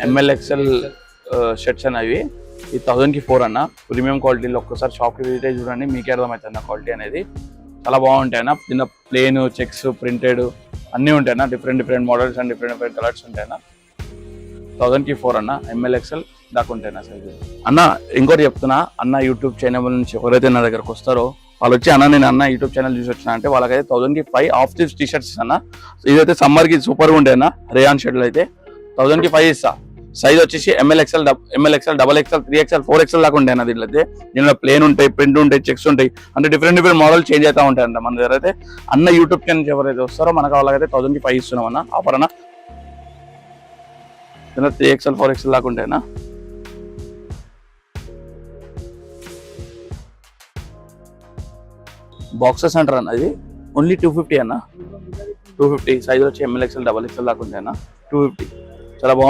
M L XL shirts అన్న ఇవి 1000కి 4 అన్న. ప్రీమియం క్వాలిటీలో ఒక్కసారి షాప్కి విజిట్ అయ్యి చూడండి, మీకే అర్థమవుతుంది అన్న క్వాలిటీ అనేది. చాలా బాగుంటాయి అన్న. చిన్న ప్లేన్, చెక్స్, ప్రింటెడ్ అన్నీ ఉంటాయి అన్న. Different models and different colours ఉంటాయి అన్న. 1000కి 4 అన్న. ఎంఎల్ ఎక్స్ఎల్ దాకా ఉంటాయి అన్న సైజు. అన్న ఇంకోటి చెప్తున్నా, అన్న యూట్యూబ్ ఛానల్ నుంచి ఎవరైతే నా దగ్గరకు వస్తారో వాళ్ళు వచ్చి అన్న నేను అన్న యూట్యూబ్ ఛానల్ చూసి వచ్చిన అంటే వాళ్ళకైతే 1000కి 5 హాఫ్ స్లీవ్స్ టీ షర్ట్స్ అన్న. ఇదైతే సమ్మర్కి సూపర్గా ఉంటాయి అన్న. రేయాన్ షర్ట్లు అయితే 1000కి 5 ఇస్తా. సైజ్ వచ్చేసి M L XL, double XL, 3XL, 4XL దాకా ఉంటాయి అన్న. దీంట్లో అయితే దీనిలో ప్లేన్ ఉంటాయి, ప్రింట్ ఉంటాయి, చెక్స్ ఉంటాయి, అంటే డిఫరెంట్ మోడల్ చేంజ్ అవుతా ఉంటాయి అంట. మన దగ్గర అయితే అన్న యూట్యూబ్ ఛానల్ ఎవరైతే వస్తారో మనకు వాళ్ళకైతే 1000కి 5 ఇస్తున్నాం అన్న ఆఫర్ అన్న. దీనిలో 3XL, 4XL దాకా ఉంటాయి అన్న. బాక్సెస్ అంటారు అన్న. ఇది ఓన్లీ 250 అన్న. 250 సైజ్ వచ్చి ఎంఎల్ ఎక్స్ఎల్, డబల్ ఎక్స్ఎల్ దాకా ఉంటాయి అన్న. 250 చాలా బాగుంటుంది.